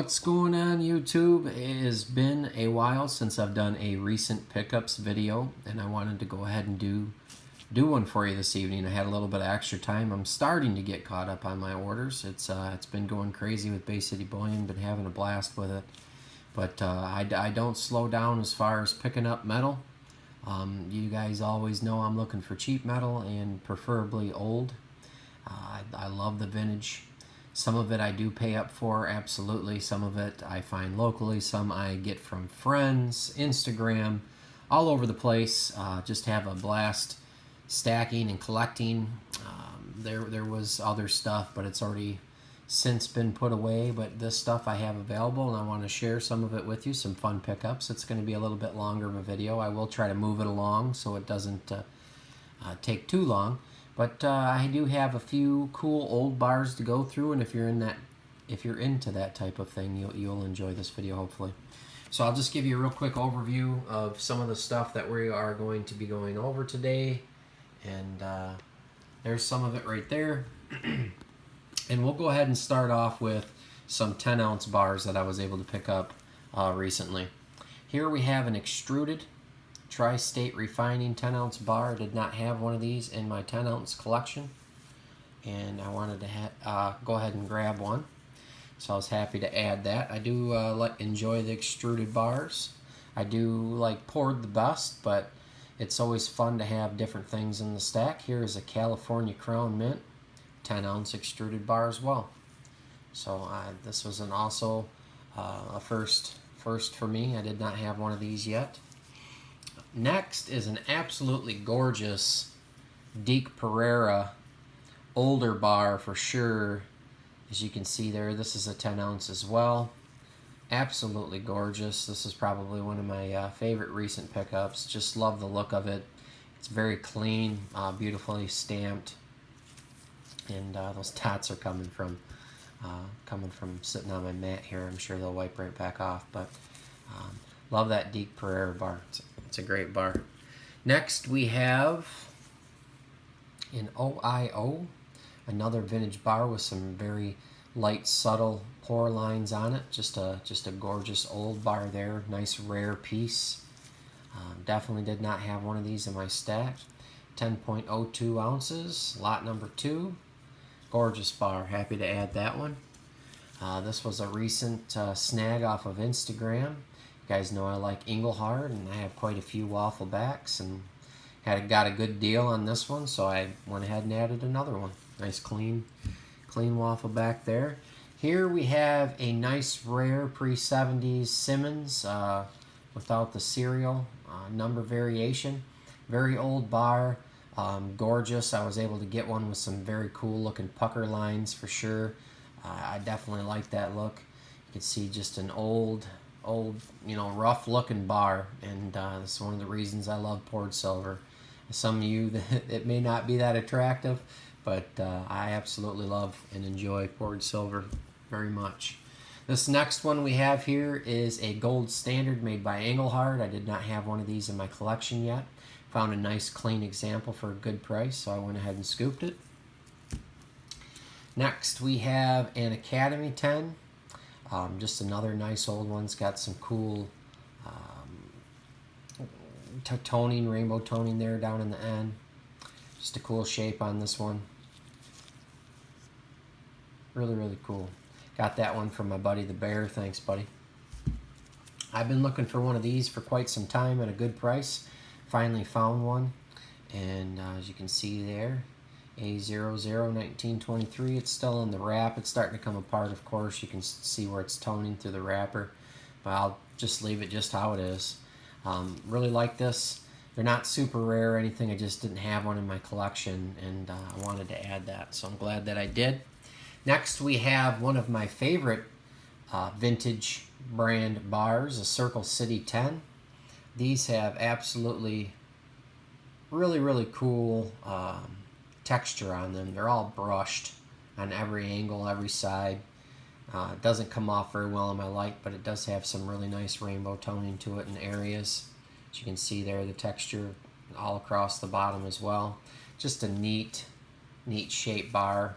What's going on, YouTube? It has been a while since I've done a recent pickups video, and I wanted to go ahead and do one for you this evening. I had a little bit of extra time. I'm starting to get caught up on my orders. It's been going crazy with Baycitybullion, been having a blast with it. But I don't slow down as far as picking up metal. You guys always know I'm looking for cheap metal and preferably old. I love the vintage. Some of it I do pay up for, absolutely. Some of it I find locally. Some I get from friends, Instagram, all over the place. Just have a blast stacking and collecting. There was other stuff, but it's already since been put away. But this stuff I have available, and I want to share some of it with you, some fun pickups. It's going to be a little bit longer of a video. I will try to move it along so it doesn't take too long. But I do have a few cool old bars to go through, and if you're into that type of thing, you'll enjoy this video hopefully. So I'll just give you a real quick overview of some of the stuff that we are going to be going over today, and there's some of it right there. And we'll go ahead and start off with some 10-ounce bars that I was able to pick up recently. Here we have an Extruded Tri-State Refining 10-ounce bar. I did not have one of these in my 10-ounce collection, and I wanted to go ahead and grab one, so I was happy to add that. I do enjoy the extruded bars. I do like poured the best, but it's always fun to have different things in the stack. Here is a California Crown Mint 10-ounce extruded bar as well. So this was also a first for me. I did not have one of these yet. Next is an absolutely gorgeous Deke Pereira older bar for sure. As you can see there, this is a 10-ounce as well. Absolutely gorgeous. This is probably one of my favorite recent pickups. Just love the look of it. It's very clean, beautifully stamped, and those dots are coming from sitting on my mat here. I'm sure they'll wipe right back off, but love that Deke Pereira bar. It's a great bar. Next we have an OIO, another vintage bar with some very light, subtle pour lines on it. Just a gorgeous old bar there. Nice rare piece. Definitely did not have one of these in my stack. 10.02 ounces, lot number 2. Gorgeous bar. Happy to add that one. This was a recent snag off of Instagram. You guys know I like Engelhard, and I have quite a few waffle backs, and got a good deal on this one, so I went ahead and added another one. Nice clean waffle back there. Here we have a nice rare pre-70s Simmons without the serial number variation. Very old bar, gorgeous. I was able to get one with some very cool looking pucker lines for sure. I definitely like that look. You can see just an old, rough looking bar, and this is one of the reasons I love poured silver. Some of you, it may not be that attractive, but I absolutely love and enjoy poured silver very much. This next one we have here is a gold standard made by Engelhard. I did not have one of these in my collection yet. Found a nice clean example for a good price, so I went ahead and scooped it. Next we have an Academy 10. Just another nice old one. It's got some cool toning, rainbow toning there down in the end. Just a cool shape on this one. Really cool. Got that one from my buddy the Bear. Thanks, buddy. I've been looking for one of these for quite some time at a good price. Finally found one, and as you can see there, A001923. It's still in the wrap. It's starting to come apart, of course. You can see where it's toning through the wrapper, but I'll just leave it just how it is. Really like this. They're not super rare or anything. I just didn't have one in my collection, and I wanted to add that, so I'm glad that I did. Next we have one of my favorite vintage brand bars, a Circle City 10. These have absolutely really cool texture on them. They're all brushed on every angle, every side. It doesn't come off very well on my light, but it does have some really nice rainbow toning to it in areas. As you can see there, the texture all across the bottom as well. Just a neat shape bar.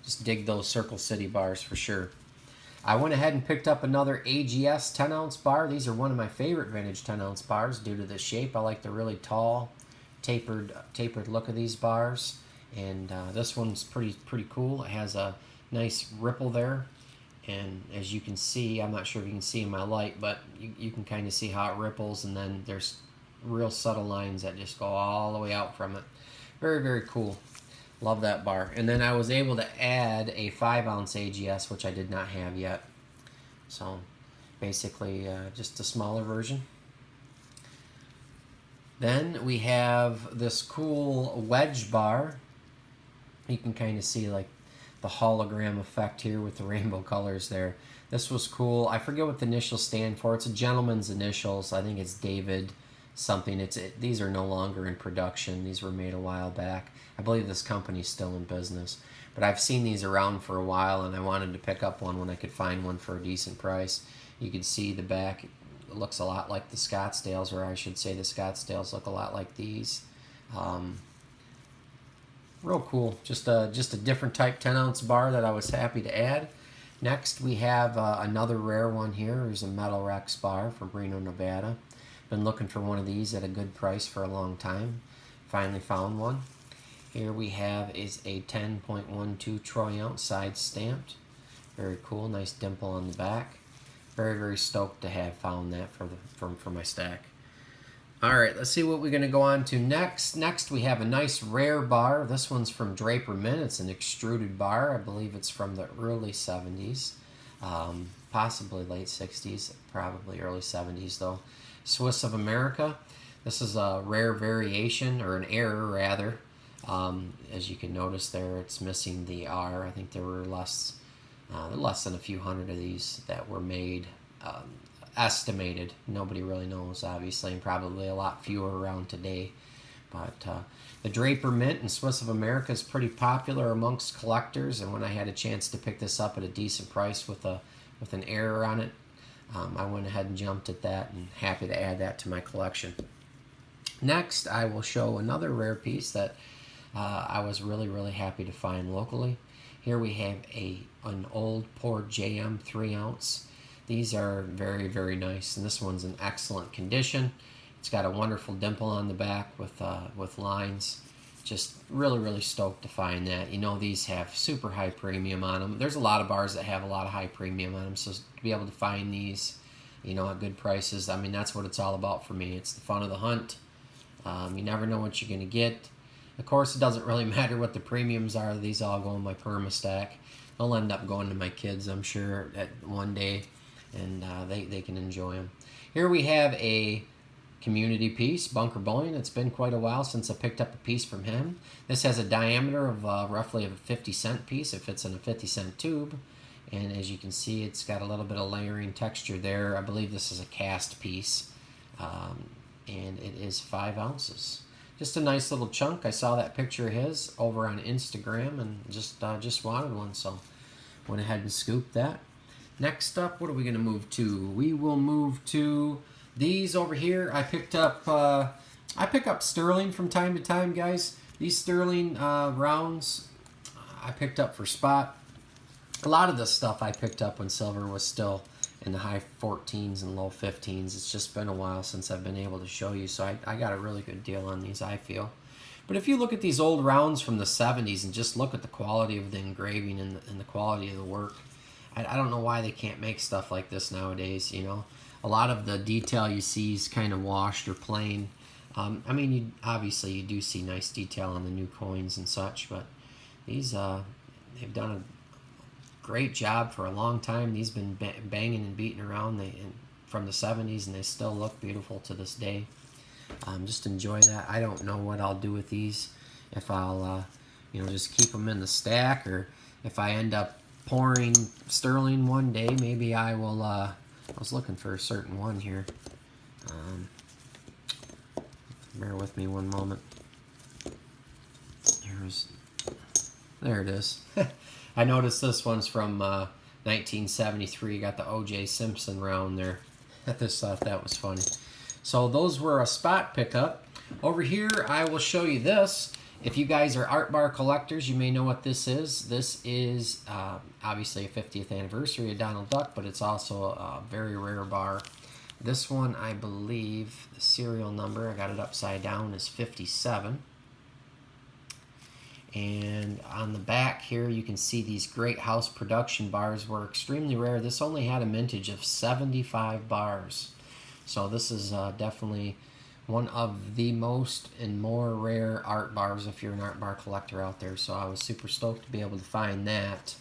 Just dig those Circle City bars for sure. I went ahead and picked up another AGS 10-ounce bar. These are one of my favorite vintage 10-ounce bars due to the shape. I like the really tall, tapered look of these bars. And this one's pretty cool. It has a nice ripple there. And as you can see, I'm not sure if you can see in my light, but you can kind of see how it ripples, and then there's real subtle lines that just go all the way out from it. Very, very cool. Love that bar. And then I was able to add a 5-ounce AGS, which I did not have yet. So basically just a smaller version. Then we have this cool wedge bar. You can kind of see like the hologram effect here with the rainbow colors there. This was cool. I forget what the initials stand for. It's a gentleman's initials. I think it's David something. These are no longer in production. These were made a while back. I believe this company's still in business. But I've seen these around for a while, and I wanted to pick up one when I could find one for a decent price. You can see the back. It looks a lot like the Scottsdales, or I should say the Scottsdales look a lot like these. Real cool. Just a different type 10-ounce bar that I was happy to add. Next, we have another rare one here. There's a Metal Rex bar from Reno, Nevada. Been looking for one of these at a good price for a long time. Finally found one. Here we have is a 10.12 troy ounce side stamped. Very cool. Nice dimple on the back. Very, very stoked to have found that for my stack. All right, let's see what we're going to go on to next. Next, we have a nice rare bar. This one's from Draper Mint. It's an extruded bar. I believe it's from the early 70s, possibly late 60s, probably early 70s though. Swiss of America. This is a rare variation, or an error rather. As you can notice there, it's missing the R. I think there were less than a few hundred of these that were made. Estimated. Nobody really knows, obviously, and probably a lot fewer around today. But the Draper Mint and Swiss of America is pretty popular amongst collectors, and when I had a chance to pick this up at a decent price with an error on it, I went ahead and jumped at that, and happy to add that to my collection. Next, I will show another rare piece that I was really, really happy to find locally. Here we have an old Port JM 3-ounce. These are very, very nice, and this one's in excellent condition. It's got a wonderful dimple on the back with lines. Just really, really stoked to find that. You know, these have super high premium on them. There's a lot of bars that have a lot of high premium on them, so to be able to find these, you know, at good prices, I mean, that's what it's all about for me. It's the fun of the hunt. You never know what you're going to get. Of course, it doesn't really matter what the premiums are. These all go in my perma stack. They'll end up going to my kids, I'm sure, at one day, and they can enjoy them. Here we have a community piece, Bunker Bullion. It's been quite a while since I picked up a piece from him. This has a diameter of roughly a 50-cent piece. It fits in a 50-cent tube, and as you can see, it's got a little bit of layering texture there. I believe this is a cast piece, and it is 5 ounces. Just a nice little chunk. I saw that picture of his over on Instagram and just wanted one, so went ahead and scooped that. Next up, what are we going to move to? We will move to these over here. I pick up sterling from time to time, guys. These sterling rounds I picked up for spot. A lot of this stuff I picked up when silver was still in the high 14s and low 15s. It's just been a while since I've been able to show you, so I got a really good deal on these, I feel. But if you look at these old rounds from the 70s and just look at the quality of the engraving and the quality of the work, I don't know why they can't make stuff like this nowadays, you know. A lot of the detail you see is kind of washed or plain. I mean, obviously you do see nice detail on the new coins and such, but these, they've done a great job for a long time. These been banging and beating around from the 70s, and they still look beautiful to this day. Just enjoy that. I don't know what I'll do with these, if I'll you know, just keep them in the stack, or if I end up pouring sterling one day, maybe I will. I was looking for a certain one here. Bear with me one moment. There it is. I noticed this one's from 1973. Got the O.J. Simpson round there. I just thought that was funny. So those were a spot pickup. Over here, I will show you this. If you guys are art bar collectors, you may know what this is. This is obviously a 50th anniversary of Donald Duck, but it's also a very rare bar. This one, I believe, the serial number, I got it upside down, is 57. And on the back here, you can see these great house production bars were extremely rare. This only had a mintage of 75 bars. So this is definitely one of the most and more rare art bars if you're an art bar collector out there. So I was super stoked to be able to find that.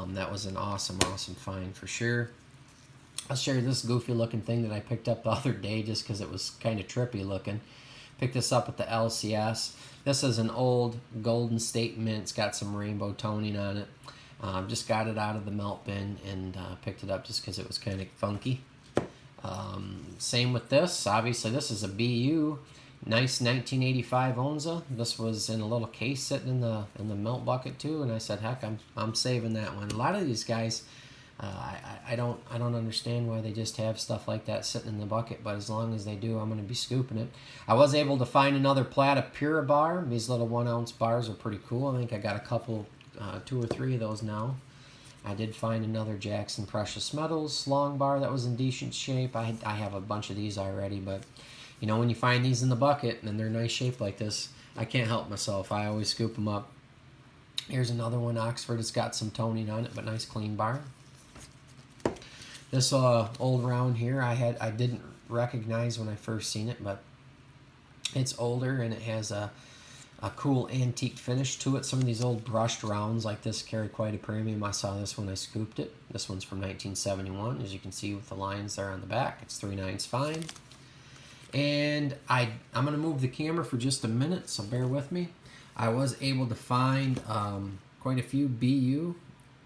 That was an awesome find for sure. I'll share this goofy looking thing that I picked up the other day just because it was kind of trippy looking. Picked this up at the LCS. This is an old Golden State Mint. It's got some rainbow toning on it. Just got it out of the melt bin and picked it up just because it was kind of funky. Same with this. Obviously, this is a BU. Nice 1985 Onza. This was in a little case sitting in the melt bucket too, and I said, heck, I'm saving that one. A lot of these guys, I don't understand why they just have stuff like that sitting in the bucket, but as long as they do, I'm going to be scooping it. I was able to find another Plata Pura bar. These little 1 ounce bars are pretty cool. I think I got a couple, 2 or 3 of those now. I did find another Jackson Precious Metals long bar that was in decent shape. I have a bunch of these already, but you know, when you find these in the bucket and they're nice shape like this, I can't help myself. I always scoop them up. Here's another one, Oxford. It's got some toning on it, but nice clean bar. This old round here, I didn't recognize when I first seen it, but it's older and it has a cool antique finish to it. Some of these old brushed rounds like this carry quite a premium. I saw this when I scooped it. This one's from 1971, as you can see with the lines there on the back. It's 3/9 fine. And I'm going to move the camera for just a minute, so bear with me. I was able to find quite a few BU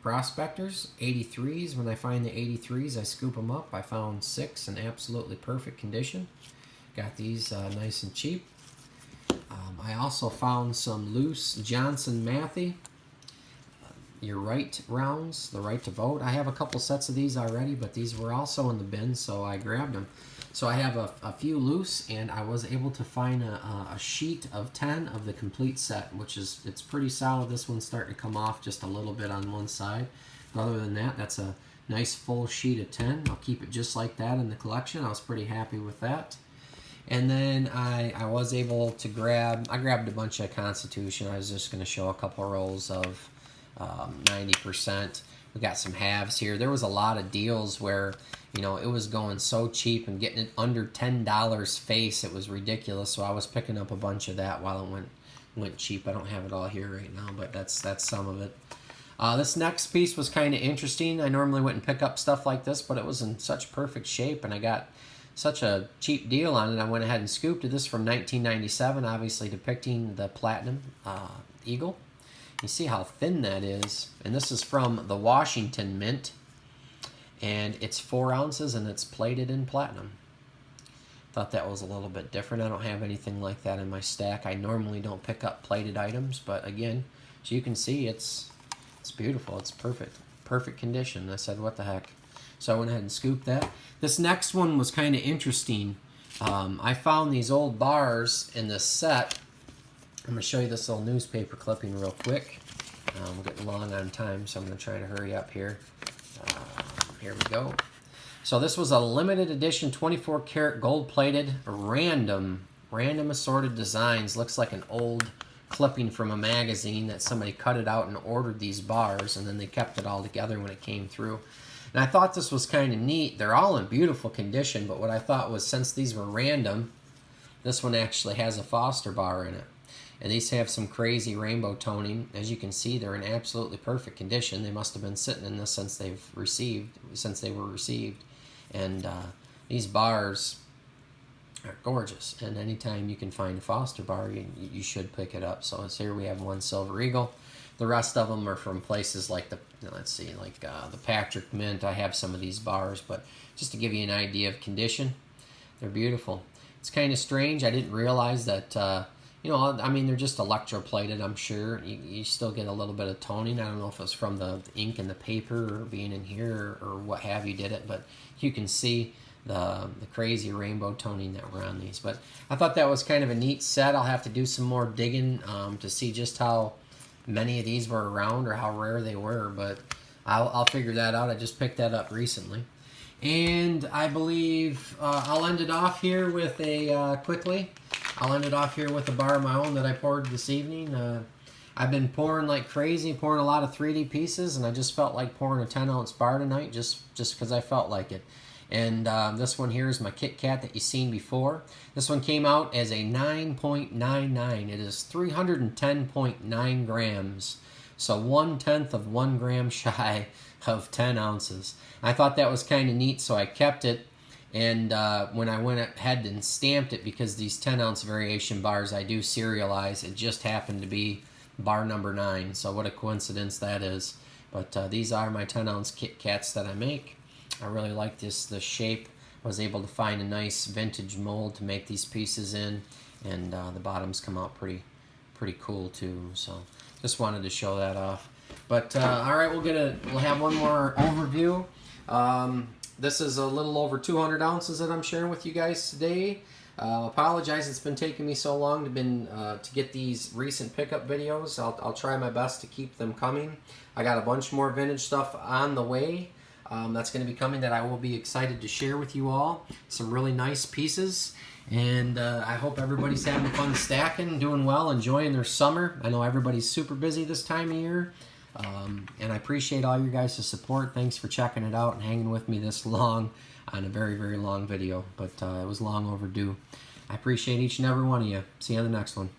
prospectors, 83s. When I find the 83s, I scoop them up. I found 6 in absolutely perfect condition. Got these nice and cheap. I also found some loose Johnson Matthey, your right rounds, the right to vote. I have a couple sets of these already, but these were also in the bin, so I grabbed them. So I have a few loose, and I was able to find a sheet of 10 of the complete set, which is, it's pretty solid. This one's starting to come off just a little bit on one side. But other than that, that's a nice full sheet of 10. I'll keep it just like that in the collection. I was pretty happy with that. And then I was able to I grabbed a bunch of Constitution. I was just going to show a couple rolls of 90%. We got some halves here. There was a lot of deals where, you know, it was going so cheap and getting it under $10 face. It was ridiculous. So I was picking up a bunch of that while it went cheap. I don't have it all here right now, but that's some of it. This next piece was kind of interesting. I normally wouldn't pick up stuff like this, but it was in such perfect shape, and I got such a cheap deal on it. I went ahead and scooped it. This is from 1997, obviously depicting the Platinum Eagle. You see how thin that is. And this is from the Washington Mint. And it's 4 ounces and it's plated in platinum. Thought that was a little bit different. I don't have anything like that in my stack. I normally don't pick up plated items, but again, as you can see, it's beautiful. It's perfect condition. I said, what the heck? So I went ahead and scooped that. This next one was kind of interesting. I found these old bars in this set. I'm going to show you this little newspaper clipping real quick. We're getting long on time, so I'm going to try to hurry up here. Here we go. So this was a limited edition 24 karat gold plated random assorted designs. Looks like an old clipping from a magazine that somebody cut it out and ordered these bars, and then they kept it all together when it came through. And I thought this was kind of neat. They're all in beautiful condition, but what I thought was, since these were random, this one actually has a Foster bar in it. And these have some crazy rainbow toning. As you can see, they're in absolutely perfect condition. They must have been sitting in this since they were received. And these bars are gorgeous. And anytime you can find a Foster bar, you should pick it up. So here we have one Silver Eagle. The rest of them are from places like the Patrick Mint. I have some of these bars, but just to give you an idea of condition, they're beautiful. It's kind of strange. I didn't realize that. You know, I mean, they're just electroplated, I'm sure. You still get a little bit of toning. I don't know if it's from the ink and the paper or being in here or what have you did it, but you can see the crazy rainbow toning that were on these. But I thought that was kind of a neat set. I'll have to do some more digging to see just how many of these were around or how rare they were, but I'll figure that out. I just picked that up recently. And I believe I'll end it off here with a, quickly, I'll end it off here with a bar of my own that I poured this evening. I've been pouring like crazy, pouring a lot of 3D pieces, and I just felt like pouring a 10-ounce bar tonight just because I felt like it. And this one here is my Kit Kat that you've seen before. This one came out as a 9.99. It is 310.9 grams. So 1/10 of 1 gram shy of 10 ounces. I thought that was kind of neat, so I kept it. And when I went ahead and stamped it, because these 10-ounce variation bars I do serialize, it just happened to be bar number 9. So what a coincidence that is. But these are my 10-ounce Kit Kats that I make. I really like the shape. I was able to find a nice vintage mold to make these pieces in, and the bottoms come out pretty cool too. So just wanted to show that off. But all right, we'll have one more overview. This is a little over 200 ounces that I'm sharing with you guys today. Apologize, it's been taking me so long to get these recent pickup videos. I'll try my best to keep them coming. I got a bunch more vintage stuff on the way. That's going to be coming that I will be excited to share with you all. Some really nice pieces. And I hope everybody's having fun stacking, doing well, enjoying their summer. I know everybody's super busy this time of year. And I appreciate all your guys' support. Thanks for checking it out and hanging with me this long on a very, very long video. But it was long overdue. I appreciate each and every one of you. See you on the next one.